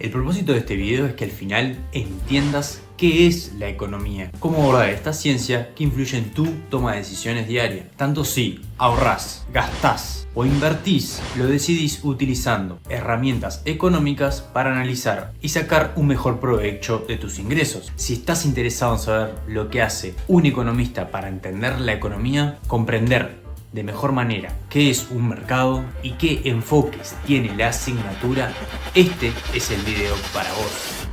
El propósito de este video es que al final entiendas qué es la economía, cómo abordar esta ciencia que influye en tu toma de decisiones diarias. Tanto si ahorrás, gastás o invertís, lo decidís utilizando herramientas económicas para analizar y sacar un mejor provecho de tus ingresos. Si estás interesado en saber lo que hace un economista para entender la economía, comprender de mejor manera qué es un mercado y qué enfoques tiene la asignatura, este es el video para vos.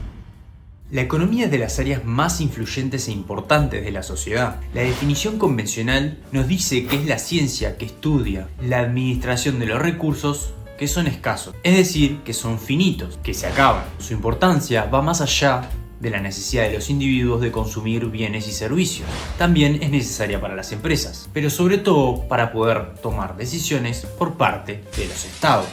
La economía es de las áreas más influyentes e importantes de la sociedad. La definición convencional nos dice que es la ciencia que estudia la administración de los recursos que son escasos, es decir, que son finitos, que se acaban. Su importancia va más allá de la necesidad de los individuos de consumir bienes y servicios. También es necesaria para las empresas, pero sobre todo para poder tomar decisiones por parte de los estados.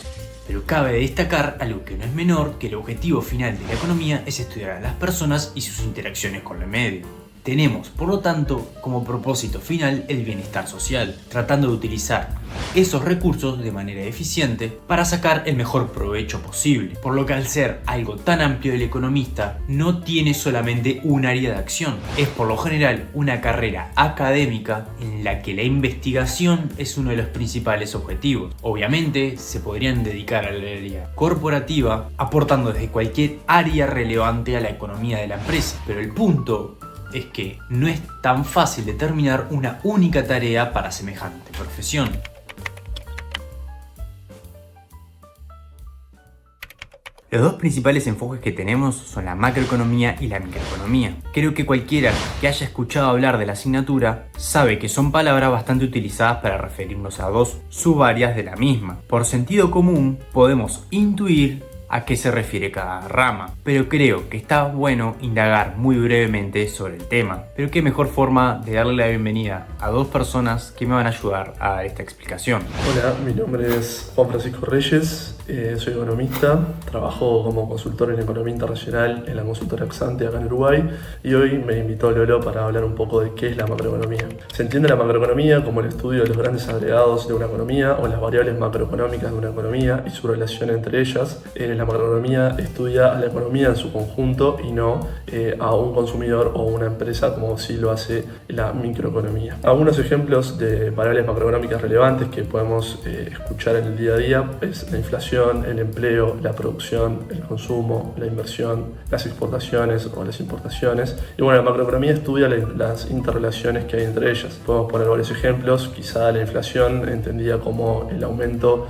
Pero cabe destacar algo que no es menor, que el objetivo final de la economía es estudiar a las personas y sus interacciones con el medio. Tenemos, por lo tanto, como propósito final el bienestar social, tratando de utilizar esos recursos de manera eficiente para sacar el mejor provecho posible. Por lo que al ser algo tan amplio, el economista no tiene solamente un área de acción. Es por lo general una carrera académica en la que la investigación es uno de los principales objetivos. Obviamente se podrían dedicar al área corporativa, aportando desde cualquier área relevante a la economía de la empresa. Pero el punto es que no es tan fácil determinar una única tarea para semejante profesión. Los dos principales enfoques que tenemos son la macroeconomía y la microeconomía. Creo que cualquiera que haya escuchado hablar de la asignatura sabe que son palabras bastante utilizadas para referirnos a dos subáreas de la misma. Por sentido común podemos intuir a qué se refiere cada rama, pero creo que está bueno indagar muy brevemente sobre el tema. Pero qué mejor forma de darle la bienvenida a dos personas que me van a ayudar a dar esta explicación. Hola, mi nombre es Juan Francisco Reyes, soy economista, trabajo como consultor en economía internacional en la consultora Exante acá en Uruguay, y hoy me invitó Lolo para hablar un poco de qué es la macroeconomía. Se entiende la macroeconomía como el estudio de los grandes agregados de una economía o las variables macroeconómicas de una economía y su relación entre ellas. La macroeconomía estudia a la economía en su conjunto y no a un consumidor o una empresa como sí lo hace la microeconomía. Algunos ejemplos de variables macroeconómicas relevantes que podemos escuchar en el día a día es la inflación, el empleo, la producción, el consumo, la inversión, las exportaciones o las importaciones. Y bueno, la macroeconomía estudia las interrelaciones que hay entre ellas. Podemos poner varios ejemplos. Quizá la inflación, entendida como el aumento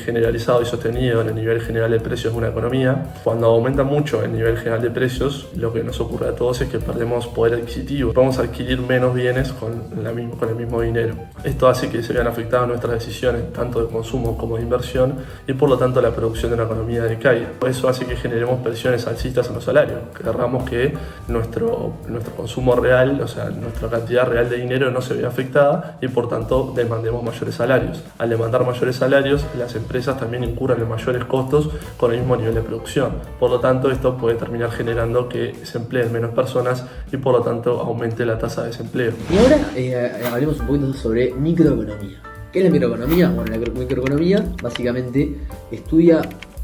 generalizado y sostenido en el nivel general de precios de una economía. Cuando aumenta mucho el nivel general de precios, lo que nos ocurre a todos es que perdemos poder adquisitivo. Vamos a adquirir menos bienes con el mismo dinero. Esto hace que se vean afectadas nuestras decisiones, tanto de consumo como de inversión, y por lo tanto la producción de una economía decaiga. Eso hace que generemos presiones alcistas en los salarios. Querramos que nuestro consumo real, o sea, nuestra cantidad real de dinero no se vea afectada y por tanto demandemos mayores salarios. Al demandar mayores salarios, las empresas también incurren en mayores costos con el mismo nivel de producción. Por lo tanto, esto puede terminar generando que se empleen menos personas y por lo tanto aumente la tasa de desempleo. Y ahora hablemos un poquito sobre microeconomía. ¿Qué es la microeconomía? Bueno, la microeconomía básicamente estudia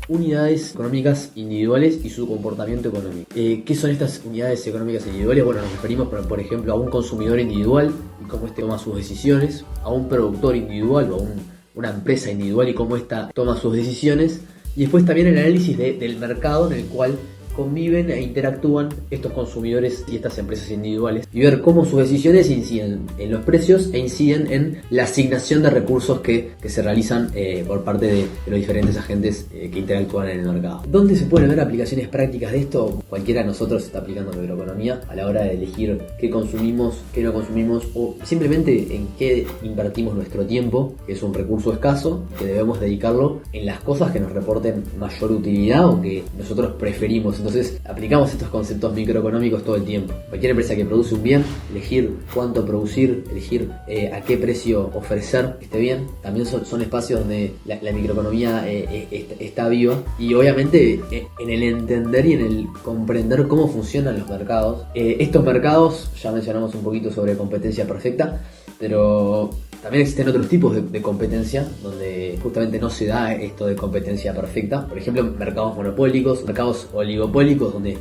unidades económicas individuales y su comportamiento económico. ¿Qué son estas unidades económicas individuales? Bueno, nos referimos por ejemplo a un consumidor individual y cómo éste toma sus decisiones, a un productor individual o a una empresa individual y cómo ésta toma sus decisiones, y después también el análisis del mercado en el cual conviven e interactúan estos consumidores y estas empresas individuales, y ver cómo sus decisiones inciden en los precios e inciden en la asignación de recursos que se realizan por parte de los diferentes agentes que interactúan en el mercado. ¿Dónde se pueden ver aplicaciones prácticas de esto? Cualquiera de nosotros está aplicando microeconomía a la hora de elegir qué consumimos, qué no consumimos, o simplemente en qué invertimos nuestro tiempo, que es un recurso escaso, que debemos dedicarlo en las cosas que nos reporten mayor utilidad o que nosotros preferimos. Entonces aplicamos estos conceptos microeconómicos todo el tiempo. Cualquier empresa que produce un bien, elegir cuánto producir, elegir a qué precio ofrecer este bien, también son espacios donde la microeconomía está viva, y obviamente en el entender y en el comprender cómo funcionan los mercados. Estos mercados, ya mencionamos un poquito sobre competencia perfecta, pero También existen otros tipos de competencia donde justamente no se da esto de competencia perfecta. Por ejemplo, mercados monopólicos, mercados oligopólicos, donde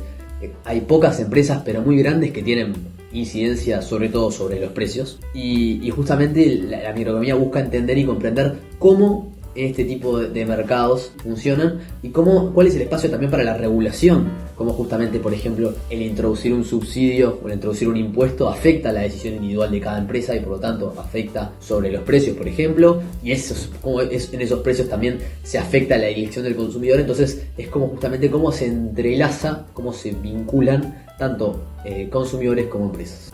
hay pocas empresas pero muy grandes que tienen incidencia sobre todo sobre los precios. Y justamente la microeconomía busca entender y comprender cómo este tipo de mercados funcionan y cuál es el espacio también para la regulación, como justamente, por ejemplo, el introducir un subsidio o el introducir un impuesto afecta la decisión individual de cada empresa y por lo tanto afecta sobre los precios, por ejemplo, y en esos precios también se afecta la elección del consumidor. Entonces es como justamente cómo se entrelaza, cómo se vinculan tanto consumidores como empresas.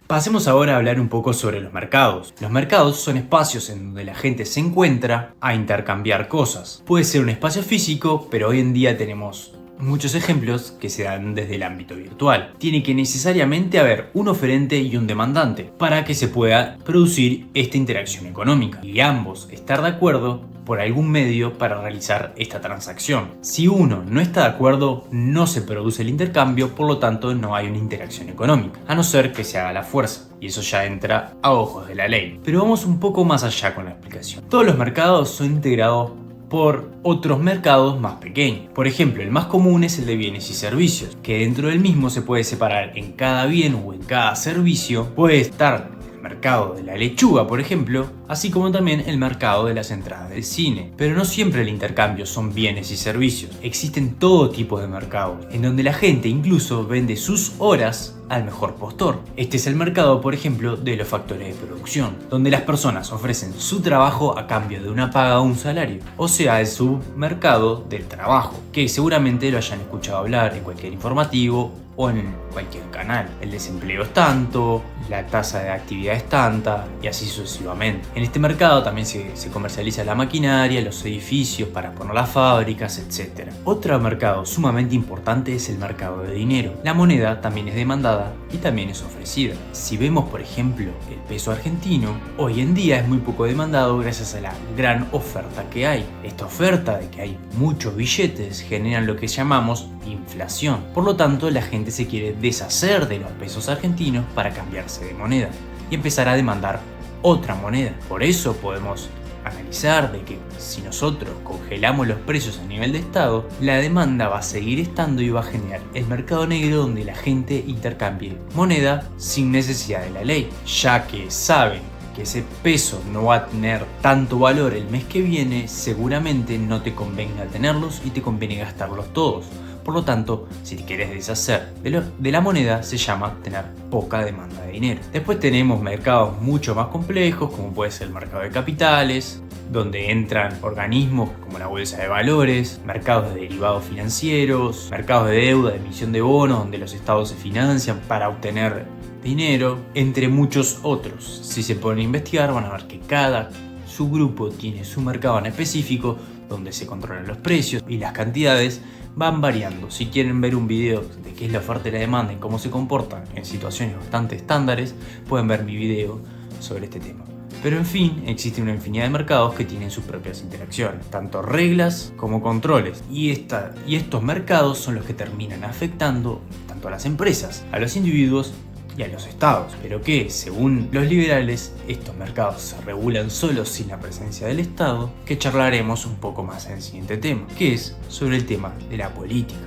Pasemos ahora a hablar un poco sobre los mercados. Los mercados son espacios en donde la gente se encuentra a intercambiar cosas. Puede ser un espacio físico, pero hoy en día tenemos muchos ejemplos que se dan desde el ámbito virtual. Tiene que necesariamente haber un oferente y un demandante para que se pueda producir esta interacción económica y ambos estar de acuerdo por algún medio para realizar esta transacción. Si uno no está de acuerdo, no se produce el intercambio, por lo tanto no hay una interacción económica, a no ser que se haga la fuerza, y eso ya entra a ojos de la ley. Pero vamos un poco más allá con la explicación. Todos los mercados son integrados por otros mercados más pequeños. Por ejemplo, el más común es el de bienes y servicios, que dentro del mismo se puede separar en cada bien o en cada servicio. Puede estar el mercado de la lechuga, por ejemplo, así como también el mercado de las entradas del cine. Pero no siempre el intercambio son bienes y servicios. Existen todo tipo de mercados, en donde la gente incluso vende sus horas al mejor postor. Este es el mercado, por ejemplo, de los factores de producción, donde las personas ofrecen su trabajo a cambio de una paga o un salario, o sea, el submercado del trabajo, que seguramente lo hayan escuchado hablar en cualquier informativo o en cualquier canal. El desempleo es tanto, la tasa de actividad es tanta y así sucesivamente. En este mercado también se comercializa la maquinaria, los edificios para poner las fábricas, etc. Otro mercado sumamente importante es el mercado de dinero. La moneda también es demandada y también es ofrecida. Si vemos, por ejemplo, el peso argentino, hoy en día es muy poco demandado gracias a la gran oferta que hay. Esta oferta de que hay muchos billetes generan lo que llamamos inflación. Por lo tanto, la gente se quiere deshacer de los pesos argentinos para cambiarse de moneda y empezar a demandar otra moneda. Por eso podemos analizar de que si nosotros congelamos los precios a nivel de estado, la demanda va a seguir estando y va a generar el mercado negro donde la gente intercambie moneda sin necesidad de la ley, ya que saben que ese peso no va a tener tanto valor el mes que viene, seguramente no te convenga tenerlos y te conviene gastarlos todos. Por lo tanto, si te quieres deshacer de la moneda, se llama tener poca demanda de dinero. Después tenemos mercados mucho más complejos, como puede ser el mercado de capitales, donde entran organismos como la bolsa de valores, mercados de derivados financieros, mercados de deuda, de emisión de bonos, donde los estados se financian para obtener dinero, entre muchos otros. Si se ponen a investigar, van a ver que cada subgrupo tiene su mercado en específico, donde se controlan los precios y las cantidades van variando. Si quieren ver un video de qué es la oferta y la demanda y cómo se comportan en situaciones bastante estándares, pueden ver mi video sobre este tema. Pero en fin, existe una infinidad de mercados que tienen sus propias interacciones, tanto reglas como controles, y estos mercados son los que terminan afectando tanto a las empresas, a los individuos y a los estados, pero que, según los liberales, estos mercados se regulan solo sin la presencia del Estado, que charlaremos un poco más en el siguiente tema, que es sobre el tema de la política.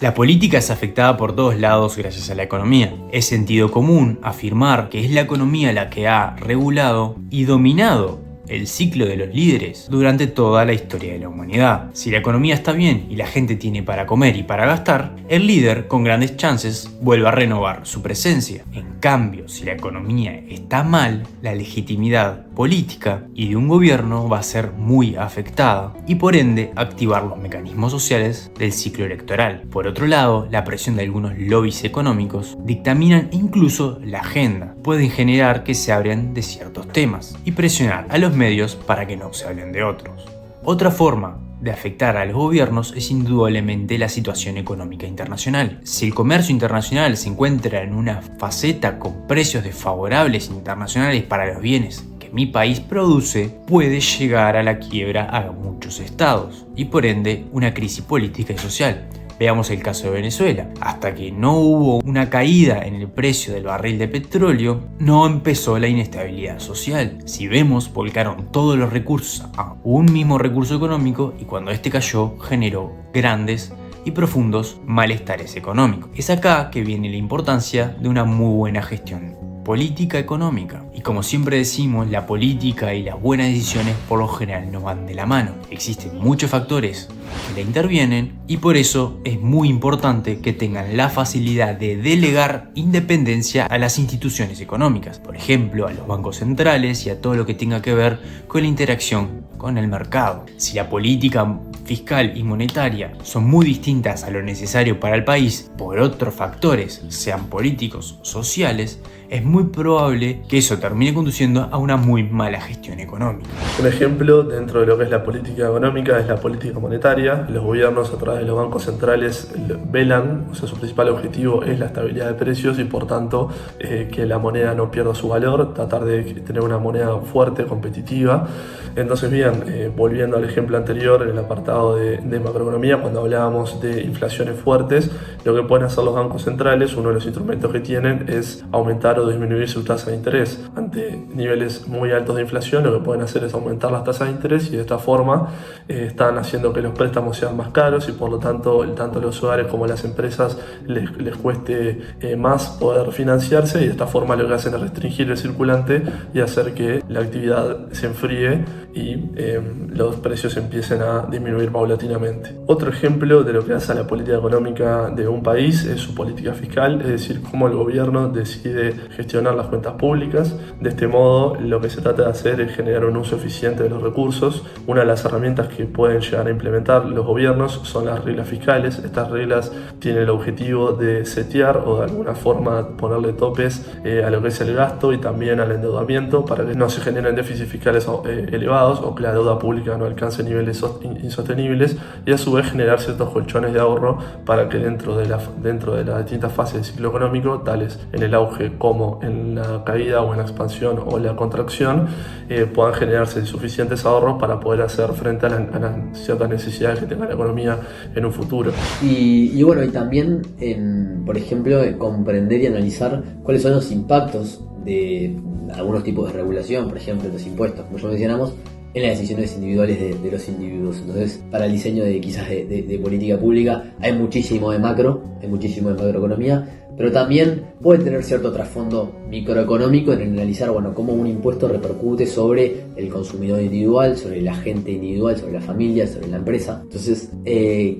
La política es afectada por todos lados gracias a la economía. Es sentido común afirmar que es la economía la que ha regulado y dominado el ciclo de los líderes durante toda la historia de la humanidad. Si la economía está bien y la gente tiene para comer y para gastar, el líder con grandes chances vuelve a renovar su presencia. En cambio, si la economía está mal, la legitimidad política y de un gobierno va a ser muy afectada y por ende activar los mecanismos sociales del ciclo electoral. Por otro lado, la presión de algunos lobbies económicos dictaminan incluso la agenda. Pueden generar que se hablen de ciertos temas y presionar a los medios para que no se hablen de otros. Otra forma de afectar a los gobiernos es indudablemente la situación económica internacional. Si el comercio internacional se encuentra en una faceta con precios desfavorables internacionales para los bienes que que mi país produce puede llegar a la quiebra a muchos estados y por ende una crisis política y social. Veamos el caso de Venezuela. Hasta que no hubo una caída en el precio del barril de petróleo, no empezó la inestabilidad social. Si vemos, volcaron todos los recursos a un mismo recurso económico y cuando este cayó generó grandes y profundos malestares económicos. Es acá que viene la importancia de una muy buena gestión política económica. Y como siempre decimos, la política y las buenas decisiones por lo general no van de la mano. Existen muchos factores que la intervienen y por eso es muy importante que tengan la facilidad de delegar independencia a las instituciones económicas. Por ejemplo, a los bancos centrales y a todo lo que tenga que ver con la interacción con el mercado. Si la política fiscal y monetaria son muy distintas a lo necesario para el país por otros factores, sean políticos o sociales, es muy probable que eso termine conduciendo a una muy mala gestión económica. Un ejemplo dentro de lo que es la política económica es la política monetaria. Los gobiernos a través de los bancos centrales velan, o sea, su principal objetivo es la estabilidad de precios y por tanto que la moneda no pierda su valor, tratar de tener una moneda fuerte, competitiva. Entonces bien, volviendo al ejemplo anterior en el apartado de macroeconomía, cuando hablábamos de inflaciones fuertes, lo que pueden hacer los bancos centrales, uno de los instrumentos que tienen es aumentar o disminuir su tasa de interés. Ante niveles muy altos de inflación, lo que pueden hacer es aumentar las tasas de interés y de esta forma están haciendo que los préstamos sean más caros y por lo tanto tanto los hogares como las empresas les cueste más poder financiarse y de esta forma lo que hacen es restringir el circulante y hacer que la actividad se enfríe y los precios empiecen a disminuir paulatinamente. Otro ejemplo de lo que hace la política económica de un país es su política fiscal, es decir, cómo el gobierno decide gestionar las cuentas públicas. De este modo, lo que se trata de hacer es generar un uso eficiente de los recursos. Una de las herramientas que pueden llegar a implementar los gobiernos son las reglas fiscales. Estas reglas tienen el objetivo de setear o de alguna forma ponerle topes a lo que es el gasto y también al endeudamiento para que no se generen déficits fiscales elevados o que la deuda pública no alcance niveles insostenibles y a su vez generar ciertos colchones de ahorro para que dentro de las distintas fases del ciclo económico, tales en el auge como en la caída o en la expansión o la contracción, puedan generarse suficientes ahorros para poder hacer frente a las ciertas necesidades que tenga la economía en un futuro. Y bueno, y también, por ejemplo, comprender y analizar cuáles son los impactos de algunos tipos de regulación, por ejemplo, los impuestos, como ya mencionamos, en las decisiones individuales de los individuos. Entonces, para el diseño de política pública hay muchísimo de macroeconomía, pero también puede tener cierto trasfondo microeconómico en analizar, cómo un impuesto repercute sobre el consumidor individual, sobre el agente individual, sobre la familia, sobre la empresa. Entonces,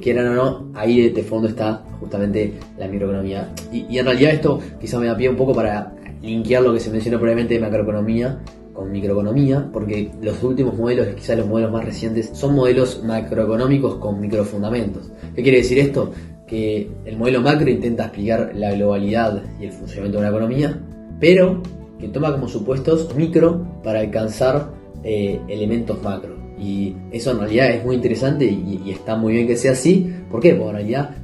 quieran o no, ahí de fondo está justamente la microeconomía. Y en realidad esto quizá me da pie un poco para linkear lo que se mencionó previamente de macroeconomía con microeconomía, porque los últimos modelos, quizás los modelos más recientes, son modelos macroeconómicos con microfundamentos. ¿Qué quiere decir esto? Que el modelo macro intenta explicar la globalidad y el funcionamiento de una economía, pero que toma como supuestos micro para alcanzar elementos macro. Y eso en realidad es muy interesante y está muy bien que sea así. ¿Por qué? Porque en realidad,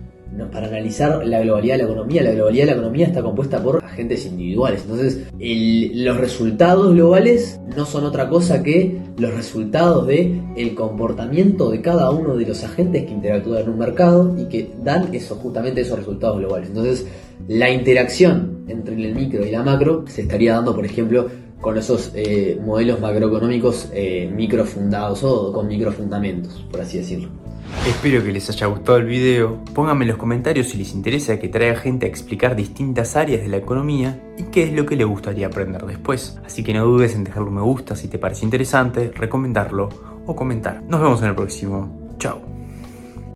para analizar la globalidad de la economía está compuesta por agentes individuales. Entonces, los resultados globales no son otra cosa que los resultados del comportamiento de cada uno de los agentes que interactúan en un mercado y que dan justamente esos resultados globales. Entonces, la interacción entre el micro y la macro se estaría dando, por ejemplo, con esos modelos macroeconómicos microfundados o con microfundamentos, por así decirlo. Espero que les haya gustado el video. Pónganme en los comentarios si les interesa que traiga gente a explicar distintas áreas de la economía y qué es lo que les gustaría aprender después. Así que no dudes en dejarle un me gusta si te parece interesante, recomendarlo o comentar. Nos vemos en el próximo. Chao.